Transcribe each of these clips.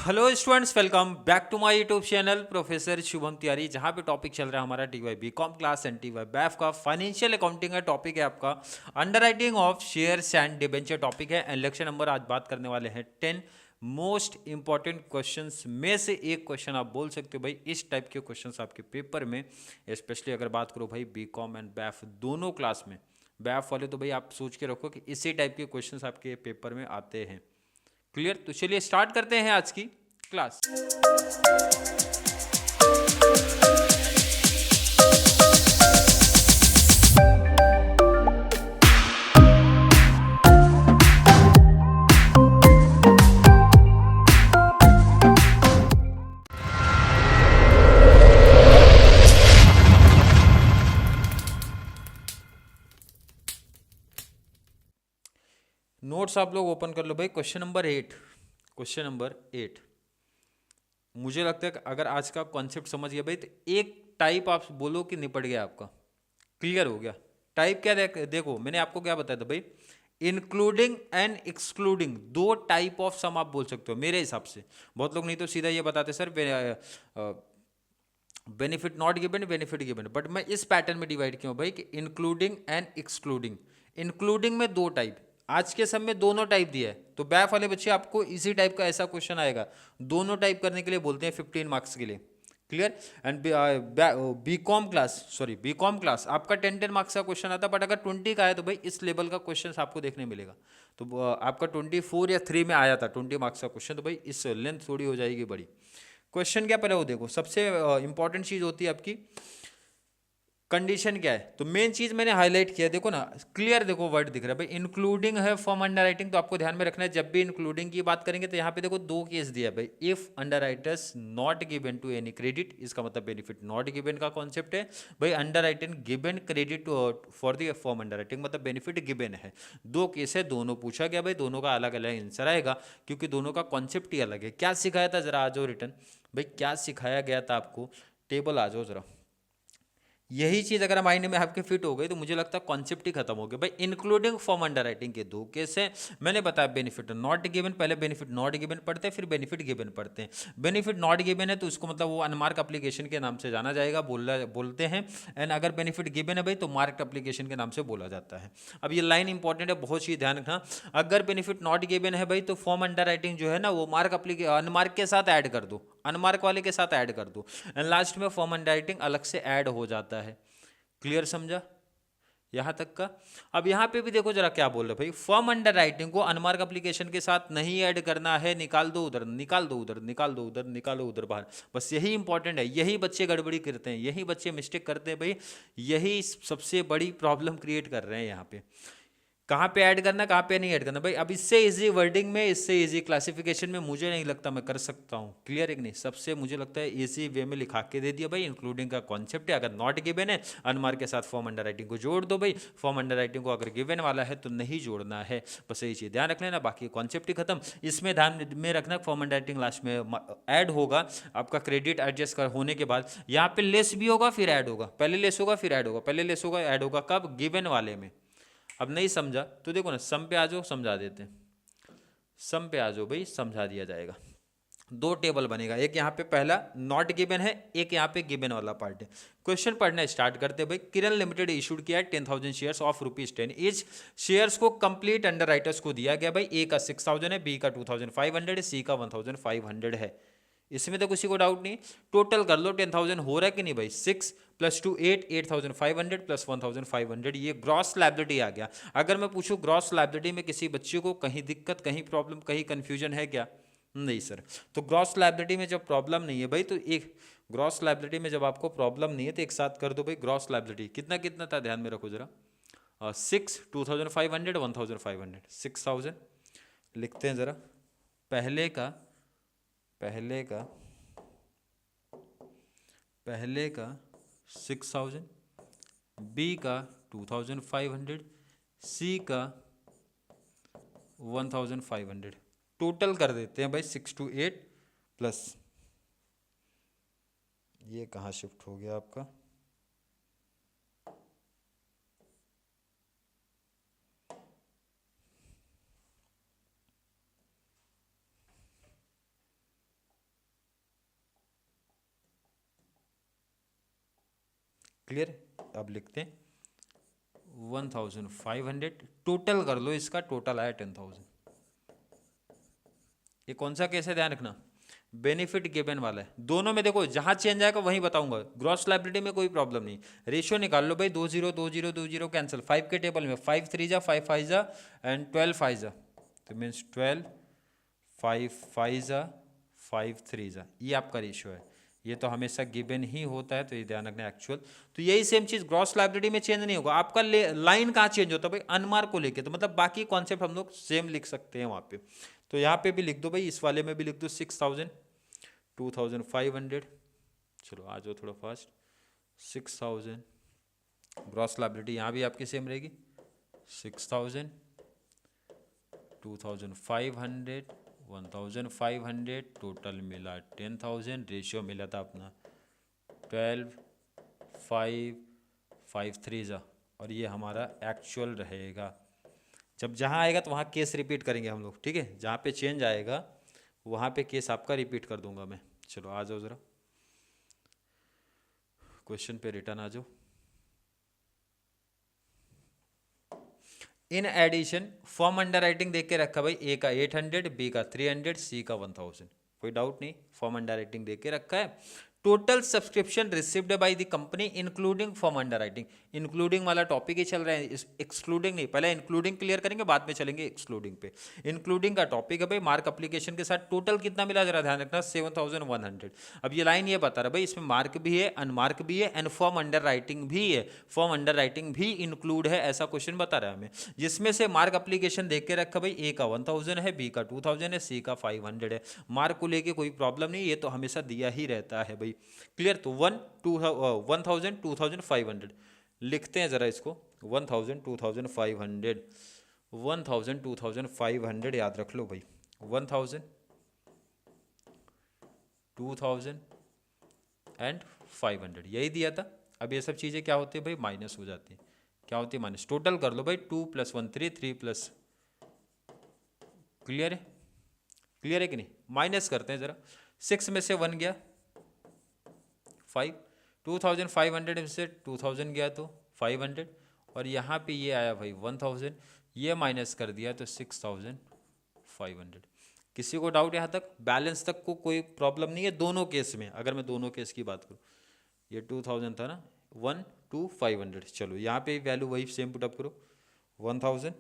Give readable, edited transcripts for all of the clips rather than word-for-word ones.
Hello students, welcome back to my YouTube channel professor Shubham Tiwari, जहाँ पे topic चल रहा है हमारा TY BCom class and TY BAF का फाइनेंशियल अकाउंटिंग का टॉपिक है आपका underwriting of shares and debenture topic है। एंड लेक्चर नंबर आज बात करने वाले हैं 10 मोस्ट इंपॉर्टेंट क्वेश्चंस में से एक क्वेश्चन आप बोल सकते हो भाई, इस टाइप के क्वेश्चंस आपके पेपर में, स्पेशली अगर बात करो भाई बीकॉम एंड बैफ दोनों क्लास में। बैफ वाले तो भाई आप सोच के रखो कि इसी टाइप के क्वेश्चंस आपके पेपर में आते हैं। क्लियर? तो चलिए स्टार्ट करते हैं आज की क्लास। नोट्स आप लोग ओपन कर लो भाई। क्वेश्चन नंबर 8 मुझे लगता है कि अगर आज का कॉन्सेप्ट समझ गया भाई तो एक टाइप आप बोलो कि निपट गया आपका, क्लियर हो गया। टाइप क्या देखो मैंने आपको क्या बताया था भाई, इंक्लूडिंग एंड एक्सक्लूडिंग, दो टाइप ऑफ सम आप बोल सकते हो मेरे हिसाब से। बहुत लोग नहीं तो सीधा ये बताते sir benefit not given benefit given, but मैं इस पैटर्न में डिवाइड किया हूं भाई कि इंक्लूडिंग एंड एक्सक्लूडिंग। इंक्लूडिंग में दो टाइप, आज के समय में दोनों टाइप दिया है, तो बैफ वाले बच्चे आपको इसी टाइप का ऐसा क्वेश्चन आएगा, दोनों टाइप करने के लिए बोलते हैं 15 मार्क्स के लिए। क्लियर? एंड बीकॉम क्लास आपका 10 मार्क्स का क्वेश्चन आता है, बट अगर 20 का है तो भाई इस लेवल का क्वेश्चन आपको देखने मिलेगा। तो आपका 24 या 3 में आया था 20 मार्क्स का क्वेश्चन, तो भाई इस लेंथ थोड़ी हो जाएगी बड़ी। क्वेश्चन क्या पहले वो देखो, सबसे इंपॉर्टेंट चीज होती है आपकी कंडीशन क्या है। तो मेन चीज मैंने हाईलाइट किया, देखो ना क्लियर, देखो वर्ड दिख रहा है भाई, इंक्लूडिंग है फॉर्म अंडरराइटिंग, तो आपको ध्यान में रखना है जब भी इंक्लूडिंग की बात करेंगे तो यहाँ पे देखो दो केस दिया है भाई। If underwriters not given to any credit, इसका मतलब बेनिफिट नॉट गिवन का कॉन्सेप्ट है भाई। Underwriting given credit for the form underwriting मतलब बेनिफिट गिवन है। दो केस है, दोनों पूछा गया भाई, दोनों का अलग अलग आंसर आएगा क्योंकि दोनों का कॉन्सेप्ट ही अलग है। क्या सिखाया था जरा आ जाओ रिटर्न भाई, क्या सिखाया गया था आपको, टेबल आ जाओ जरा। यही चीज अगर माइंड में आपके फिट हो गई तो मुझे लगता है कॉन्सेप्ट ही खत्म हो गया भाई। इंक्लूडिंग फॉर्म अंडरराइटिंग के दो केस है, मैंने बताया बेनिफिट नॉट गिवन, पहले बेनिफिट नॉट गिवन पढ़ते हैं फिर बेनिफिट गिवन पढ़ते हैं। बेनिफिट नॉट गिवन है तो उसको मतलब वो अनमार्क एप्लीकेशन के नाम से जाना जाएगा, बोलते हैं। एंड अगर बेनिफिट गिवन है भाई तो मार्क एप्लीकेशन के नाम से बोला जाता है। अब ये लाइन इंपॉर्टेंट है, बहुत चीज ध्यान रखना। अगर बेनिफिट नॉट गिवन है भाई तो फॉर्म अंडरराइटिंग जो है ना वो अनमार्क के साथ ऐड कर दो, अनमार्क वाले के साथ ऐड कर दो, एंड लास्ट में फॉर्म अंडरराइटिंग अलग से ऐड हो जाता है। क्लियर समझा यहां तक का? अब यहां पे भी देखो जरा क्या बोल रहे भाई, फॉर्म अंडर राइटिंग को अनमार्क एप्लीकेशन के साथ नहीं ऐड करना है, निकाल दो उधर, निकाल दो उधर, निकाल दो उधर, निकालो उधर बाहर। बस यही इंपॉर्टेंट है, यही बच्चे गड़बड़ी करते हैं, यही बच्चे मिस्टेक करते हैं भाई, यही सबसे बड़ी प्रॉब्लम क्रिएट कर रहे हैं यहाँ पे। कहाँ पे ऐड करना कहाँ पे नहीं ऐड करना भाई। अब इससे इजी वर्डिंग में, इससे इजी क्लासिफिकेशन में मुझे नहीं लगता मैं कर सकता हूँ। क्लियर है कि नहीं? सबसे मुझे लगता है इजी वे में लिखा के दे दिया भाई। इंक्लूडिंग का कॉन्सेप्ट है, अगर नॉट गिवन है अनमार्क के साथ फॉर्म अंडर राइटिंग को जोड़ दो भाई, फॉर्म अंडर राइटिंग को अगर गिवन वाला है तो नहीं जोड़ना है। बस यही चीज़ ध्यान रख लेना, बाकी कॉन्सेप्ट ही खत्म। इसमें ध्यान में रखना फॉर्म अंडर राइटिंग लास्ट में ऐड होगा आपका क्रेडिट एडजस्ट होने के बाद। यहाँ पे लेस भी होगा फिर ऐड होगा, पहले लेस होगा फिर ऐड होगा, पहले लेस होगा ऐड होगा, कब? गिवन वाले में। अब नहीं समझा तो देखो ना सम पे आ जाओ, समझा देते हैं। सम पे आ जाओ भाई, समझा दिया जाएगा। दो टेबल बनेगा, एक यहाँ पे पहला नॉट गिवन है, एक यहाँ पे गिवन वाला पार्ट है। क्वेश्चन पढ़ना स्टार्ट करते हैं भाई। किरण लिमिटेड इशूड किया है 10,000 शेयर्स ऑफ ₹10। इस शेयर्स को कंप्लीट अंडर राइटर्स को दिया गया भाई। ए का 6,000 है, बी का 2,500 है, सी का 1,500 है। इसमें तो किसी को डाउट नहीं। टोटल कर लो 10,000 हो रहा है कि नहीं भाई। 6 + 2 8, 8,500 + 1,500, ये ग्रॉस लायबिलिटी आ गया। अगर मैं पूछूं ग्रॉस लायबिलिटी में किसी बच्चे को कहीं दिक्कत, कहीं प्रॉब्लम, कहीं कंफ्यूजन है क्या? नहीं सर। तो ग्रॉस लायबिलिटी में जब प्रॉब्लम नहीं है भाई, तो एक ग्रॉस लायबिलिटी में जब आपको प्रॉब्लम नहीं है तो एक साथ कर दो भाई। ग्रॉस लायबिलिटी कितना कितना था ध्यान में रखो जरा। 6, 2,500, 1,500, 6,000 लिखते हैं जरा। पहले का पहले का पहले का 6,000, बी का 2,500, सी का 1,500। टोटल कर देते हैं भाई 6 to 8 प्लस, ये कहाँ शिफ्ट हो गया आपका? क्लियर। अब लिखते हैं 1500, टोटल कर लो, इसका टोटल आया 10,000। ये कौन सा केस है ध्यान रखना, बेनिफिट गिवन वाला है। दोनों में देखो जहां चेंज आएगा वहीं बताऊंगा। ग्रॉस लायबिलिटी में कोई प्रॉब्लम नहीं। रेशियो निकाल लो भाई, 20 कैंसिल, 5 के टेबल में 5 3 जा 5 5 जा एंड 12 5 जा, तो मीन्स 12 5 5 जा 5 3 जा, ये आपका रेशियो है। ये तो हमेशा गिवन ही होता है, तो ये ध्यान रखना एक्चुअल। तो यही सेम चीज ग्रॉस लायबिलिटी में चेंज नहीं होगा। आपका लाइन कहाँ चेंज होता है भाई, अनमार्क को लेके, तो मतलब बाकी कॉन्सेप्ट हम लोग सेम लिख सकते हैं वहां पे। तो यहाँ पे भी लिख दो भाई, इस वाले में भी लिख दो 6,000 2,500। चलो आ जाओ थोड़ा फास्ट, 6,000 ग्रॉस लायबिलिटी यहाँ भी आपकी सेम रहेगी, 6,000 2,500 1,500, टोटल मिला 10,000, रेशियो मिला था अपना 12 5 5 3 जा, और ये हमारा एक्चुअल रहेगा। जब जहाँ आएगा तो वहाँ केस रिपीट करेंगे हम लोग, ठीक है। जहाँ पे चेंज आएगा वहाँ पे केस आपका रिपीट कर दूंगा मैं। चलो आ जाओ ज़रा क्वेश्चन पे रिटर्न आ जाओ। In addition form underwriting देख के रखा भाई, ए का 800, बी का 300, सी का 1,000, कोई डाउट नहीं, फॉर्म अंडर राइटिंग देख के रखा है। Total subscription received by the company including form under writing, including वाला टॉपिक ही चल रहा है, एक्सक्लूडिंग नहीं, पहले इंक्लूडिंग क्लियर करेंगे बाद में चलेंगे एक्सक्लूडिंग पे। इंक्लूडिंग का टॉपिक है भाई, मार्क एप्लीकेशन के साथ टोटल कितना मिला जरा ध्यान रखना, 7,100। अब ये लाइन ये बता रहा भाई, इसमें मार्क भी है, अनमार्क भी है, एंड फॉर्म अंडर राइटिंग भी है, फॉर्म अंडर राइटिंग भी इंक्लूड है, ऐसा क्वेश्चन बता रहा है हमें। जिसमें से मार्क एप्लीकेशन देख के रखा भाई, ए का 1,000 है, बी का 2,000 है, सी का 500 है। मार्क को लेके कोई प्रॉब्लम नहीं, ये तो हमेशा दिया ही रहता है भाई, क्लियर। तो 1,000 2,500 लिखते हैं जरा इसको, 1,000 2,500 1,000 2,500 याद रख लो भाई, 1,000 2,000 एंड 500 यही दिया था। अब ये सब चीज़ें क्या होती है भाई, माइनस हो जाती है। क्या होती है माइनस, टोटल कर लो भाई, 2 + 1 3 3 प्लस, क्लियर है, क्लियर है कि नहीं। माइनस करते हैं जरा, 6 में से 1 गया 5, 2,500 में से 2,000 गया तो 500, और यहाँ पे ये आया भाई 1,000, ये माइनस कर दिया तो 6,500। किसी को डाउट यहाँ तक, बैलेंस तक को कोई प्रॉब्लम नहीं है दोनों केस में। अगर मैं दोनों केस की बात करूँ, ये 2,000 था ना, 1 2 500, चलो यहाँ पे वैल्यू वही सेम पुटअप करो, 1,000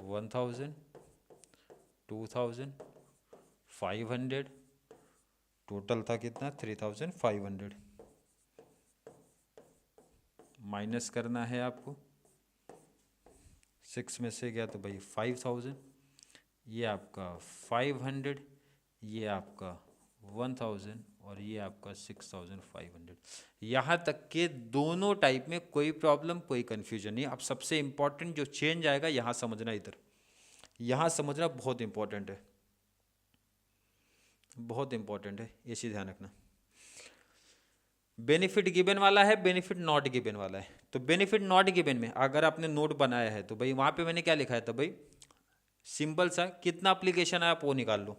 1,000 2,000 500, टोटल था कितना 3,500। माइनस करना है आपको, 6 में से गया तो भाई 5,000, ये आपका 500, ये आपका 1,000, और ये आपका 6,500। यहाँ तक के दोनों टाइप में कोई प्रॉब्लम कोई कन्फ्यूजन नहीं। अब सबसे इंपॉर्टेंट जो चेंज आएगा यहाँ समझना, इधर यहाँ समझना बहुत इंपॉर्टेंट है, बहुत इंपॉर्टेंट है, ये चीज़ ध्यान रखना। बेनिफिट गिवन वाला है, बेनिफिट नॉट गिवन वाला है। तो बेनिफिट नॉट गिवन में अगर आपने नोट बनाया है तो भाई वहाँ पे मैंने क्या लिखा है, तो भाई सिंपल सा कितना एप्लीकेशन आया आप वो निकाल लो।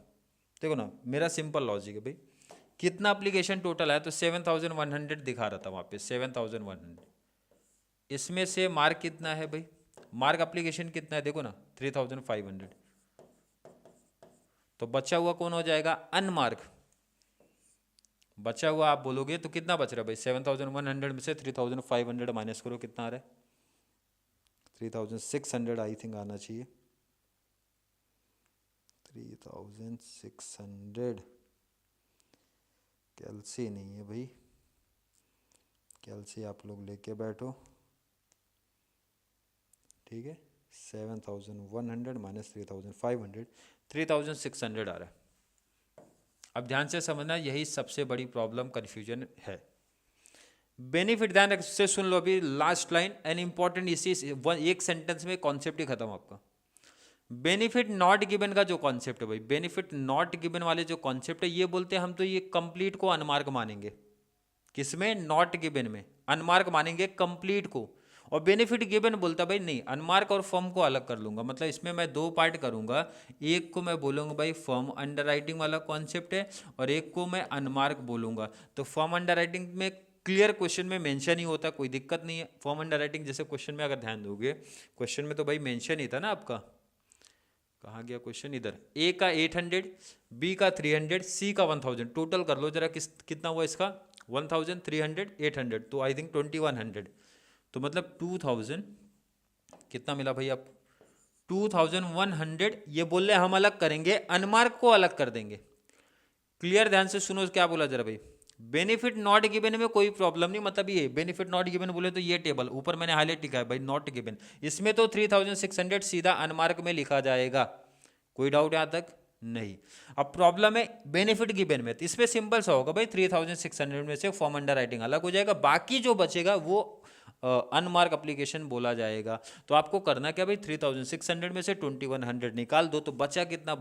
देखो ना, मेरा सिंपल लॉजिक है भाई, कितना एप्लीकेशन टोटल आया, तो 7,100 दिखा रहा था वहाँ पे, 7,100। इसमें से मार्क कितना है भाई, मार्क एप्लीकेशन कितना है देखो ना, 3,500। तो बचा हुआ कौन हो जाएगा, अनमार्क। बचा हुआ आप बोलोगे तो कितना बच रहा है भाई, 7,100 में से 3,500 माइनस करो, कितना आ रहा है, 3,600 आई थिंक आना चाहिए, 3,600। कैलसी नहीं है भाई, कैलसी आप लोग लेके बैठो, ठीक है। 7,100 माइनस 3,500, 3,600 आ रहा है। अब ध्यान से समझना, यही सबसे बड़ी प्रॉब्लम कन्फ्यूजन है। बेनिफिट ध्यान से सुन लो, अभी लास्ट लाइन एन इंपॉर्टेंट, इसी एक सेंटेंस में कॉन्सेप्ट ही खत्म आपका। बेनिफिट नॉट गिवन का जो कॉन्सेप्ट है भाई, बेनिफिट नॉट गिवन वाले जो कॉन्सेप्ट है, ये बोलते हैं हम तो ये कंप्लीट को अनमार्क मानेंगे, किसमें, नॉट गिवन में, अनमार्क मानेंगे कंप्लीट को। और बेनिफिट गिवन बोलता भाई नहीं, अनमार्क और फर्म को अलग कर लूंगा, मतलब इसमें मैं दो पार्ट करूंगा। एक को मैं बोलूंगा भाई फर्म अंडर राइटिंग वाला कॉन्सेप्ट है, और एक को मैं अनमार्क बोलूंगा। तो फर्म अंडर राइटिंग में क्लियर क्वेश्चन में मेंशन ही होता, कोई दिक्कत नहीं है। फॉर्म अंडर राइटिंग जैसे क्वेश्चन में अगर ध्यान दोगे, क्वेश्चन में तो भाई मेंशन ही था ना आपका, कहाँ गया क्वेश्चन, इधर, ए का 800, बी का 300, सी का 1000, टोटल कर लो जरा कितना हुआ इसका, 1000, 300, 800, तो आई थिंक 2100, तो मतलब 2000 कितना मिला भाई आप, 2100। ये बोल रहे हम अलग करेंगे, अनमार्क को अलग कर देंगे। क्लियर, ध्यान से सुनो क्या बोला जरा भाई। बेनिफिट नॉट गिवन में कोई प्रॉब्लम नहीं, मतलब ये बेनिफिट नॉट गिवन बोले तो ये टेबल ऊपर मैंने हाईलाइट लिखा है भाई, नॉट गिवन, इसमें तो 3600 सीधा अनमार्क में लिखा जाएगा, कोई डाउट यहां तक नहीं। अब प्रॉब्लम है बेनिफिट गिवन में, तो इसमें सिंपल सा होगा भाई, 3600 में से फॉर्म अंडर राइटिंग अलग हो जाएगा, बाकी जो बचेगा वो अनमार्क एप्लीकेशन बोला जाएगा। तो आपको करना क्या भाई, 3600 में से 2100 निकाल दो, तो बचा कितना,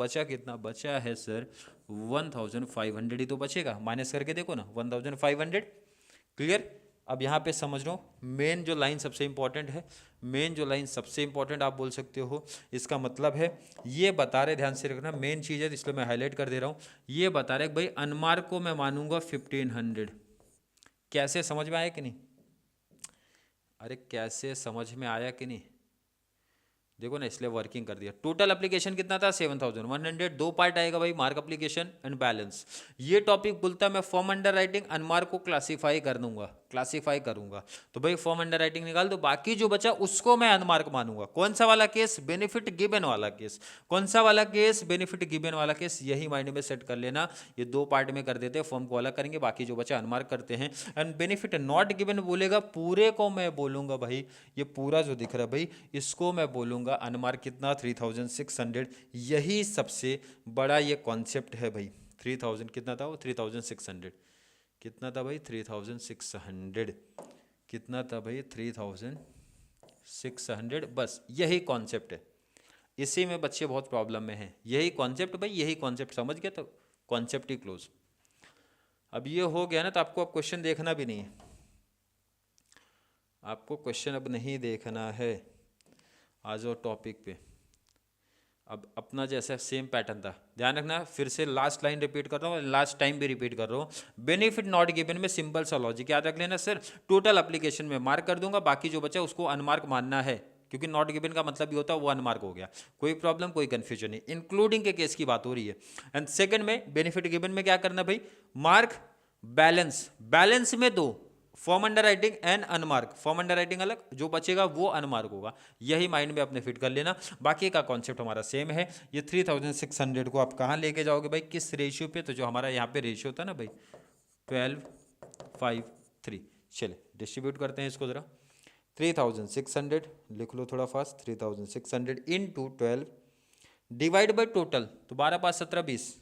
बचा है सर 1500 ही तो बचेगा, माइनस करके देखो ना 1500। क्लियर। अब यहाँ पे समझ लो, मेन जो लाइन सबसे इंपॉर्टेंट है, मेन जो लाइन सबसे इंपॉर्टेंट आप बोल सकते हो, इसका मतलब है ये बता रहे, ध्यान से रखना, मेन चीज़ है इसलिए मैं हाईलाइट कर दे रहा हूँ, ये बता रहे भाई अनमार्क को मैं मानूंगा 1500। कैसे, समझ में आया कि नहीं, अरे कैसे समझ में आया कि नहीं, देखो ना, इसलिए वर्किंग कर दिया। टोटल एप्लीकेशन कितना था, 7100, दो पार्ट आएगा भाई, मार्क एप्लीकेशन एंड बैलेंस। ये टॉपिक बोलता है मैं फॉर्म अंडर राइटिंग अनमार्क को क्लासीफाई करूंगा, तो भाई फॉर्म अंडर राइटिंग निकाल दो, बाकी जो बचा उसको मैं अनमार्क मानूंगा। कौन सा वाला केस, बेनिफिट गिवन वाला केस, कौन सा वाला केस, बेनिफिट गिवन वाला केस, यही माइंड में सेट कर लेना। ये दो पार्ट में कर देते हैं, फॉर्म को अलग करेंगे, बाकी जो बचा अनमार्क करते हैं। एंड बेनिफिट नॉट गिवन बोलेगा, पूरे को मैं बोलूंगा भाई, ये पूरा जो दिख रहा है भाई, इसको मैं बोलूंगा अनमार्क कितना, 3600। यही सबसे बड़ा ये कॉन्सेप्ट है भाई। 3000 कितना था वो, 3600 कितना था भाई, 3600 कितना था भाई, 3600, बस यही कॉन्सेप्ट है। इसी में बच्चे बहुत प्रॉब्लम में हैं, यही कॉन्सेप्ट भाई, यही कॉन्सेप्ट समझ गया तो कॉन्सेप्ट ही क्लोज। अब ये हो गया ना, तो आपको अब क्वेश्चन देखना भी नहीं है, आपको क्वेश्चन अब नहीं देखना है। आ जाओ टॉपिक पे। अब अपना जैसा सेम पैटर्न था, ध्यान रखना, फिर से लास्ट लाइन रिपीट कर रहा हूँ, लास्ट टाइम भी रिपीट कर रहा हूँ। बेनिफिट नॉट गिवन में सिंपल सा लॉजिक याद रख लेना सर, टोटल एप्लीकेशन में मार्क कर दूंगा, बाकी जो बचा उसको अनमार्क मानना है, क्योंकि नॉट गिवन का मतलब भी होता है वो अनमार्क हो गया। कोई प्रॉब्लम, कोई कंफ्यूजन नहीं, इंक्लूडिंग के केस की बात हो रही है। एंड सेकंड में बेनिफिट गिवन में क्या करना भाई, मार्क बैलेंस में दो, form under writing and unmark, form under writing अलग, जो बचेगा वो अनमार्क होगा, यही माइंड में अपने फिट कर लेना। बाकी का कॉन्सेप्ट हमारा सेम है। ये 3600 को आप कहाँ लेके जाओगे भाई, किस रेशियो पे, तो जो हमारा यहाँ पे रेशियो था ना भाई, 12:5:3। चले डिस्ट्रीब्यूट करते हैं इसको जरा। 3600 लिख लो थोड़ा fast, 3600 into 12 divide by total, तो 12×5=17, 20,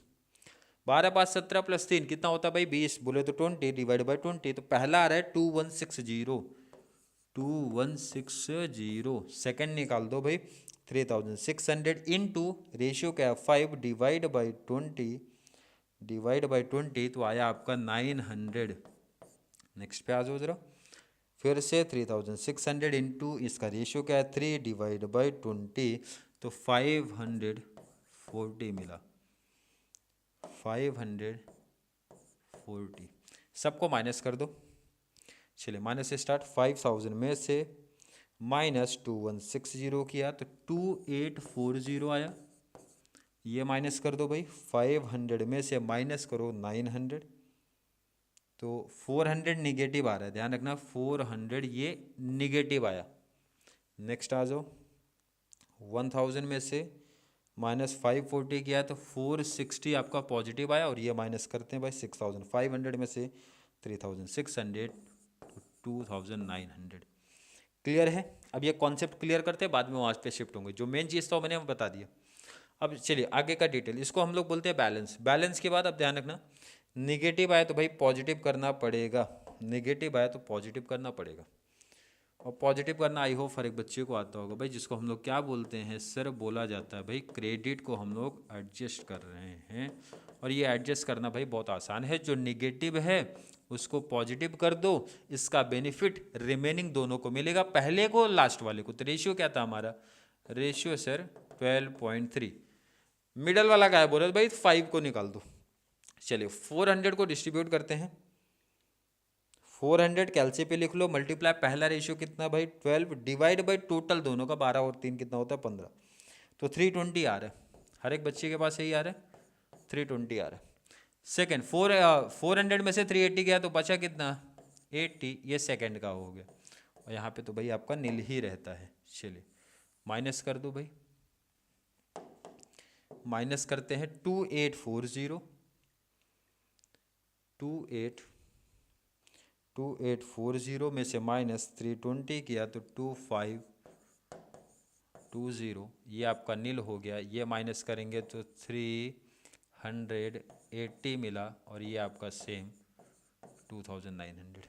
12×5=17 प्लस 3 कितना होता है भाई, 20, बोले तो 20 डिवाइड बाई 20, तो पहला आ रहा है 2160। सेकंड निकाल दो भाई, 3600 इंटू रेशियो क्या है 5 डिवाइड बाई 20 तो आया आपका 900। नेक्स्ट पे आ जाओ जरा, फिर से 3600 इंटू इसका रेशियो क्या है 3 डिवाइड बाई 20, तो 540 मिला, 540। सबको माइनस कर दो, चलिए माइनस से स्टार्ट, 5000 में से माइनस 2160 किया तो 2840 आया, ये माइनस कर दो भाई। 500 में से माइनस करो 900, तो 400 निगेटिव आ रहा है, ध्यान रखना 400 ये निगेटिव आया। नेक्स्ट आ जाओ, 1000 में से माइनस 540 किया तो 460 आपका पॉजिटिव आया, और ये माइनस करते हैं भाई 6500 में से 3600 तो 2900। क्लियर है। अब ये कॉन्सेप्ट क्लियर करते हैं, बाद में वहाँ पे शिफ्ट होंगे, जो मेन चीज़ था मैंने बता दिया। अब चलिए आगे का डिटेल, इसको हम लोग बोलते हैं बैलेंस के बाद अब ध्यान रखना, निगेटिव आया तो भाई पॉजिटिव करना पड़ेगा, निगेटिव आया तो पॉजिटिव करना पड़ेगा। और पॉजिटिव करना आई होप हर एक बच्चे को आता होगा भाई, जिसको हम लोग क्या बोलते हैं सर, बोला जाता है भाई क्रेडिट को हम लोग एडजस्ट कर रहे हैं। और ये एडजस्ट करना भाई बहुत आसान है, जो निगेटिव है उसको पॉजिटिव कर दो, इसका बेनिफिट रिमेनिंग दोनों को मिलेगा, पहले को लास्ट वाले को। तो रेशियो क्या था हमारा, रेशियो सर 12.3, मिडल वाला क्या है बोल रहे भाई 5 को निकाल दो। चलिए 400 को डिस्ट्रीब्यूट करते हैं, 400 कैलसी पे लिख लो, मल्टीप्लाई पहला रेशियो कितना भाई 12 डिवाइड बाई टोटल दोनों का 12 और 3 कितना होता है 15, तो 320 आ रहा है। हर एक बच्चे के पास यही आ रहा है 320 आ रहा है। सेकेंड 400 में से 380 गया तो बचा कितना 80, ये सेकेंड का हो गया। और यहाँ पे तो भाई आपका नील ही रहता है। चलिए माइनस कर दो भाई, माइनस करते हैं 2840 में से माइनस 320 किया तो 2520, ये आपका नील हो गया। ये माइनस करेंगे तो 380 मिला और ये आपका सेम 2900।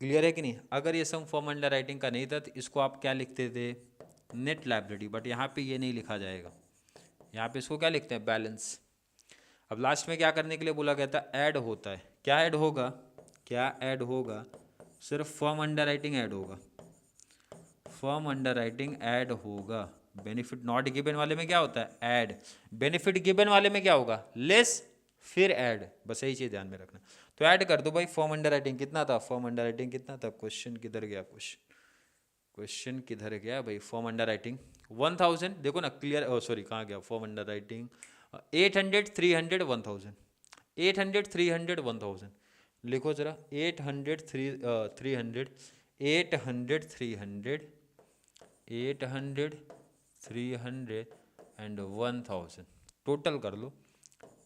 क्लियर है कि नहीं? अगर ये सम फॉर्म अंडर राइटिंग का नहीं था तो इसको आप क्या लिखते थे नेट लायबिलिटी, बट यहाँ पे ये नहीं लिखा जाएगा, यहाँ पे इसको क्या लिखते हैं बैलेंस। अब लास्ट में क्या करने के लिए बोला गया था ऐड होता है, क्या ऐड होगा, क्या ऐड होगा, सिर्फ फॉर्म अंडर राइटिंग ऐड होगा, फॉर्म अंडर राइटिंग ऐड होगा। बेनिफिट नॉट गिवन वाले में क्या होता है ऐड, बेनिफिट गिवन वाले में क्या होगा लेस फिर ऐड, बस यही चीज ध्यान में रखना। तो ऐड कर दो भाई, फॉर्म अंडर राइटिंग कितना था, फॉर्म अंडर राइटिंग कितना था, क्वेश्चन किधर गया, क्वेश्चन किधर गया भाई, फॉर्म अंडर राइटिंग 1000 देखो ना क्लियर, सॉरी कहाँ गया फॉर्म अंडर राइटिंग 800 300 1000, 800 300 1000 लिखो जरा, 800 300 800 300 एंड 1000 टोटल कर लो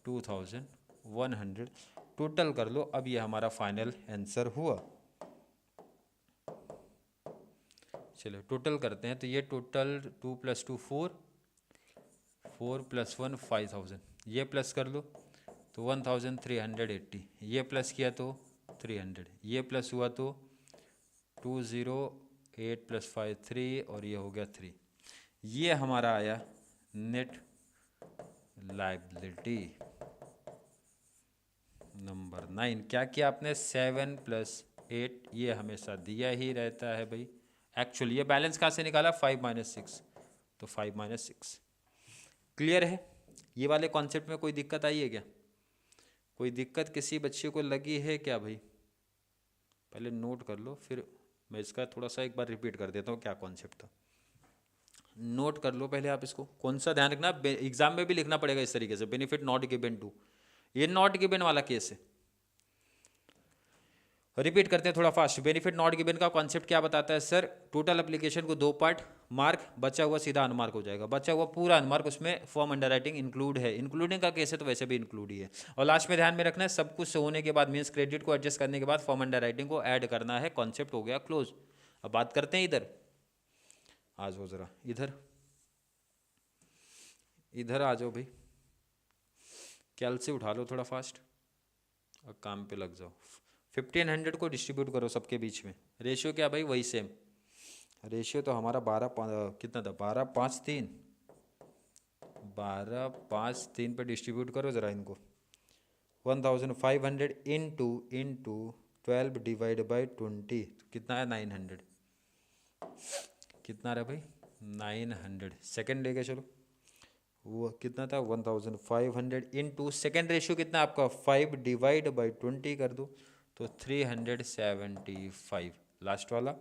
2100 टोटल कर लो। अब ये हमारा फाइनल आंसर हुआ। चलो टोटल करते हैं, तो ये टोटल 2 + 2 4, 4 + 1 5000, ये प्लस कर लो तो 1380, ये प्लस किया तो 300, ये प्लस हुआ तो 208 + 5 3 और ये हो गया 3। ये हमारा आया नेट लायबिलिटी नंबर 9। क्या किया आपने 7 + 8, ये हमेशा दिया ही रहता है भाई। एक्चुअली ये बैलेंस कहाँ से निकाला 5 - 6, तो 5 - 6। क्लियर है? ये वाले कॉन्सेप्ट में कोई दिक्कत आई है क्या, कोई दिक्कत किसी बच्चे को लगी है क्या भाई? पहले नोट कर लो, फिर मैं इसका थोड़ा सा एक बार रिपीट कर देता हूँ क्या कॉन्सेप्ट था। नोट कर लो पहले आप इसको, कौन सा ध्यान रखना, एग्जाम में भी लिखना पड़ेगा इस तरीके से, बेनिफिट नॉट गिवन टू, ये नॉट गिवन वाला केस है। रिपीट करते हैं थोड़ा फास्ट। बेनिफिट नॉट गिवन का कॉन्सेप्ट क्या बताता है सर, टोटल एप्लीकेशन को 2 पार्ट, मार्क बचा हुआ सीधा अनमार्क हो जाएगा, बचा हुआ पूरा अनमार्क, उसमें फॉर्म अंडर राइटिंग इंक्लूड है, इंक्लूडिंग का केस है तो वैसे भी इंक्लूड ही है। और लास्ट में ध्यान में रखना है सब कुछ होने के बाद मीन्स क्रेडिट को एडजस्ट करने के बाद फॉर्म अंडर राइटिंग को ऐड करना है, कॉन्सेप्ट हो गया क्लोज। अब बात करते हैं इधर, आ जाओ जरा इधर, इधर आ जाओ भाई, कैलसी उठा लो थोड़ा फास्ट और काम पे लग जाओ। 1500 को डिस्ट्रीब्यूट करो सबके बीच में, रेशियो क्या भाई वही सेम, रेशियो तो हमारा 12 कितना था 12 5 3, 12 5 3 पे डिस्ट्रीब्यूट करो ज़रा इनको। 1500 इंटू 12 डिवाइड बाई 20 कितना है 900, कितना रहा भाई 900। सेकेंड लेके चलो, वो कितना था 1500 इंटू सेकेंड रेशियो कितना आपका 5 डिवाइड बाई 20 कर दो तो 375। लास्ट वाला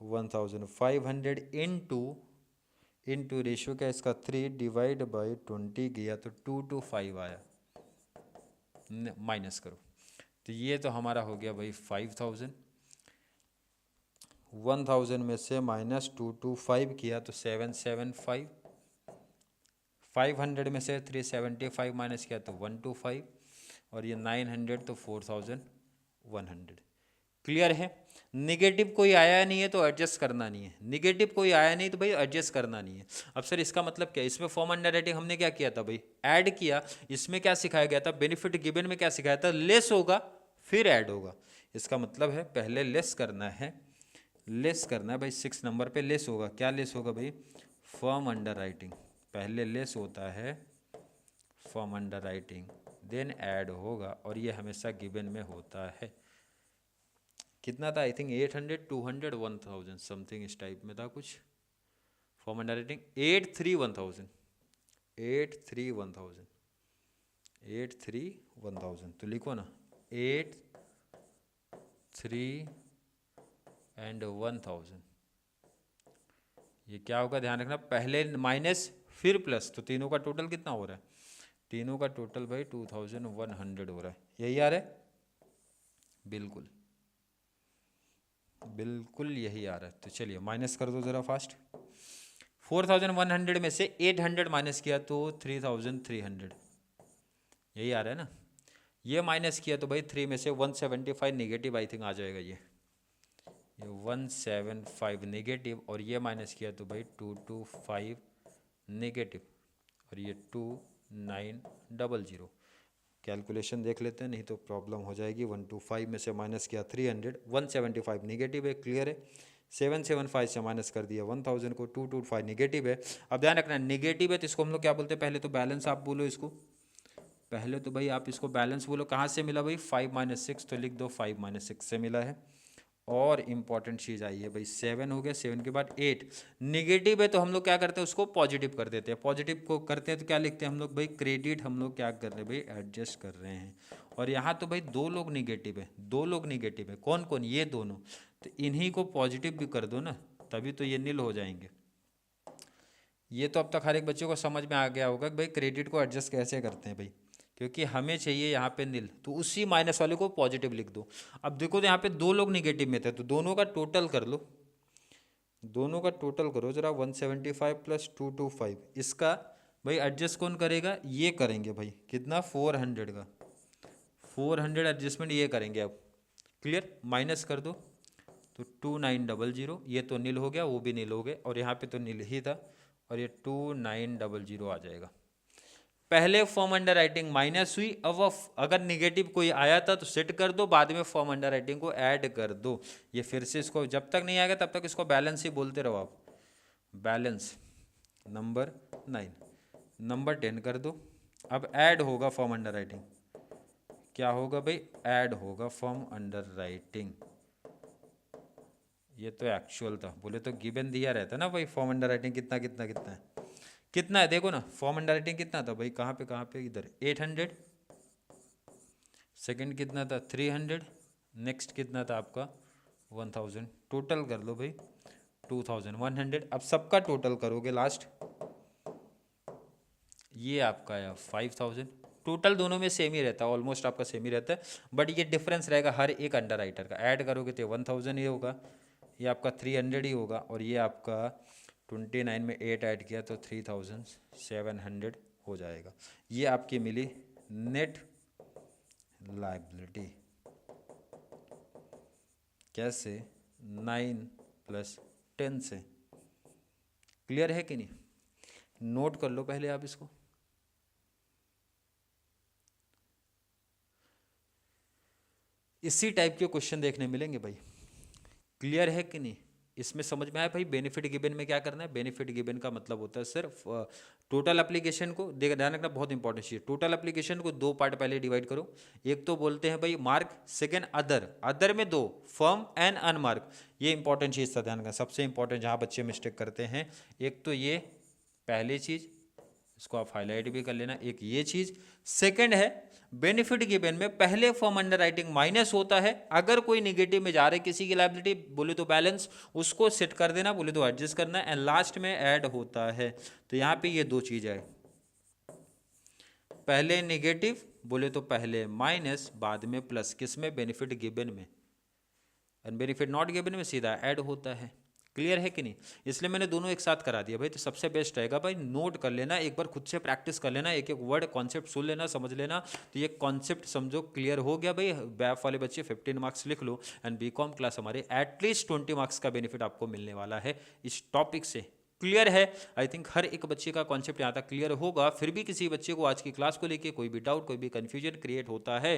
1500 इंटू रेशियो क्या इसका 3 डिवाइड बाई 20 गया तो 225 आया, माइनस करो तो ये तो हमारा हो गया भाई 5000। 1000 में से माइनस 225 किया तो 775, 500 में से 375 माइनस किया तो 125 और ये 900 तो 4100। क्लियर है? निगेटिव कोई आया नहीं है तो एडजस्ट करना नहीं है, निगेटिव कोई आया नहीं तो भाई एडजस्ट करना नहीं है। अब सर इसका मतलब क्या, इसमें फॉर्म अंडर राइटिंग हमने क्या किया था भाई ऐड किया, इसमें क्या सिखाया गया था बेनिफिट गिवन में क्या सिखाया था लेस होगा फिर ऐड होगा। इसका मतलब है पहले लेस करना है, लेस करना है भाई 6 नंबर पे लेस होगा, क्या लेस होगा भाई फॉर्म अंडर राइटिंग, पहले लेस होता है form underwriting then add होगा और ये हमेशा गिवन में होता है। कितना था आई थिंक 800 200 1000 समथिंग इस टाइप में था कुछ, फॉर्म अंडर राइटिंग 83 1000 83 1000 83 1000 तो लिखो ना 8 3 एंड 1000, ये क्या होगा ध्यान रखना, पहले माइनस फिर प्लस, तो तीनों का टोटल कितना हो रहा है, तीनों का टोटल भाई 2100 हो रहा है, यही आ रहा है, बिल्कुल बिल्कुल यही आ रहा है। तो चलिए माइनस कर दो ज़रा फास्ट, 4100 में से 800 माइनस किया तो 3300, यही आ रहा है ना, ये माइनस किया तो भाई 3 में से 175 नेगेटिव आई थिंक आ जाएगा, ये 175 नेगेटिव, और ये माइनस किया तो भाई 225 नेगेटिव, और ये 2900। कैलकुलेशन देख लेते हैं, नहीं तो प्रॉब्लम हो जाएगी। 125 में से माइनस किया 300, 175 नेगेटिव है, क्लियर है। 775 से माइनस कर दिया 1000 को, 225 नेगेटिव है। अब ध्यान रखना नेगेटिव है तो इसको हम लोग क्या बोलते हैं, पहले तो बैलेंस आप बोलो इसको, पहले तो भाई आप इसको बैलेंस बोलो। कहाँ से मिला भाई, 5 - 6, तो लिख दो 5 - 6 से मिला है। और इम्पॉर्टेंट चीज़ आई है भाई, 7 हो गया, 7 के बाद 8 निगेटिव है तो हम लोग क्या करते हैं, उसको पॉजिटिव कर देते हैं। पॉजिटिव को करते हैं तो क्या लिखते हैं हम लोग भाई, क्रेडिट हम लोग क्या कर रहे हैं भाई, एडजस्ट कर रहे हैं। और यहाँ तो भाई 2 लोग निगेटिव है, 2 लोग निगेटिव है, कौन कौन, ये दोनों, तो इन्हीं को पॉजिटिव भी कर दो ना, तभी तो ये नील हो जाएंगे। ये तो अब तक हर एक बच्चे को समझ में आ गया होगा कि भाई क्रेडिट को एडजस्ट कैसे करते हैं भाई, क्योंकि हमें चाहिए यहाँ पे नील, तो उसी माइनस वाले को पॉजिटिव लिख दो। अब देखो तो यहाँ पे 2 लोग निगेटिव में थे, तो दोनों का टोटल कर लो, दोनों का टोटल करो जरा, 175 + 225, इसका भाई एडजस्ट कौन करेगा, ये करेंगे भाई, कितना 400 का, 400 एडजस्टमेंट ये करेंगे। अब क्लियर, माइनस कर दो तो 2900, ये तो नील हो गया, वो भी नील हो गए, और यहाँ पे तो नील ही था, और ये 2900 आ जाएगा। पहले फॉर्म अंडर राइटिंग माइनस हुई, अब अगर निगेटिव कोई आया था तो सेट कर दो, बाद में फॉर्म अंडर राइटिंग को ऐड कर दो। ये फिर से इसको जब तक नहीं आएगा तब तक इसको बैलेंस ही बोलते रहो आप, बैलेंस नंबर 9, नंबर 10 कर दो। अब ऐड होगा फॉर्म अंडर राइटिंग, क्या होगा भाई, ऐड होगा फॉर्म अंडर राइटिंग। ये तो एक्चुअल था, बोले तो गिवन दिया रहता ना भाई, फॉर्म अंडर राइटिंग कितना कितना कितना है, कितना है देखो ना, फॉर्म अंडर राइटिंग कितना था भाई, कहाँ पे इधर 800, सेकंड कितना था 300, नेक्स्ट कितना था आपका 1000, टोटल कर लो भाई 2100। अब सबका टोटल करोगे लास्ट, ये आपका आया 5000। टोटल दोनों में सेम ही रहता है, ऑलमोस्ट आपका सेम ही रहता है, बट ये डिफरेंस रहेगा हर एक अंडर राइटर का। ऐड करोगे तो 1000 ही होगा, ये आपका 300 ही होगा, और ये आपका 29 में 8 ऐड किया तो 3700 हो जाएगा। ये आपकी मिली नेट लायबिलिटी, कैसे, 9 + 10 से। क्लियर है कि नहीं, नोट कर लो पहले आप इसको। इसी टाइप के क्वेश्चन देखने मिलेंगे भाई, क्लियर है कि नहीं, इसमें समझ में आया भाई। बेनिफिट गिवन में क्या करना है, बेनिफिट गिवन का मतलब होता है सिर्फ टोटल एप्लीकेशन को, ध्यान रखना बहुत इंपॉर्टेंट चीज, टोटल एप्लीकेशन को 2 पार्ट पहले डिवाइड करो। एक तो बोलते हैं भाई मार्क, सेकेंड अदर, अदर में 2, फर्म एंड अनमार्क। ये इंपॉर्टेंट चीज था, ध्यान रखना, सबसे इंपॉर्टेंट जहाँ बच्चे मिस्टेक करते हैं। एक तो ये पहली चीज, इसको आप हाईलाइट भी कर लेना, एक ये चीज। सेकंड है बेनिफिट गिवन में पहले फॉर्म अंडर राइटिंग माइनस होता है, अगर कोई निगेटिव में जा रहे किसी की लायबिलिटी, बोले तो बैलेंस, उसको सेट कर देना, बोले तो एडजस्ट करना, एंड लास्ट में ऐड होता है। तो यहाँ पे ये 2 चीज है, पहले निगेटिव बोले तो पहले माइनस, बाद में प्लस, किसमें, बेनिफिट गिवन में, एंड बेनिफिट नॉट गिवन में सीधा ऐड होता है। क्लियर है कि नहीं, इसलिए मैंने दोनों एक साथ करा दिया भाई। तो सबसे बेस्ट रहेगा भाई नोट कर लेना, एक बार खुद से प्रैक्टिस कर लेना, एक एक वर्ड कॉन्सेप्ट सुन लेना, समझ लेना, तो ये कॉन्सेप्ट समझो क्लियर हो गया भाई। बैफ वाले बच्चे 15 मार्क्स लिख लो, एंड बीकॉम क्लास हमारे एटलीस्ट 20 मार्क्स का बेनिफिट आपको मिलने वाला है इस टॉपिक से। क्लियर है, आई थिंक हर एक बच्चे का कॉन्सेप्ट यहाँ तक क्लियर होगा। फिर भी किसी बच्चे को आज की क्लास को लेके कोई भी डाउट, कोई भी कन्फ्यूजन क्रिएट होता है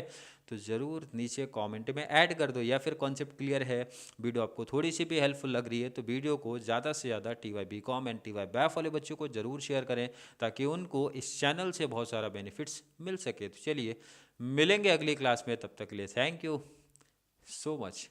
तो ज़रूर नीचे कमेंट में ऐड कर दो, या फिर कॉन्सेप्ट क्लियर है, वीडियो आपको थोड़ी सी भी हेल्पफुल लग रही है तो वीडियो को ज़्यादा से ज़्यादा TY BCom and TY BAF वाले बच्चों को ज़रूर शेयर करें, ताकि उनको इस चैनल से बहुत सारा बेनिफिट्स मिल सके। तो चलिए मिलेंगे अगली क्लास में, तब तक के लिए थैंक यू सो मच।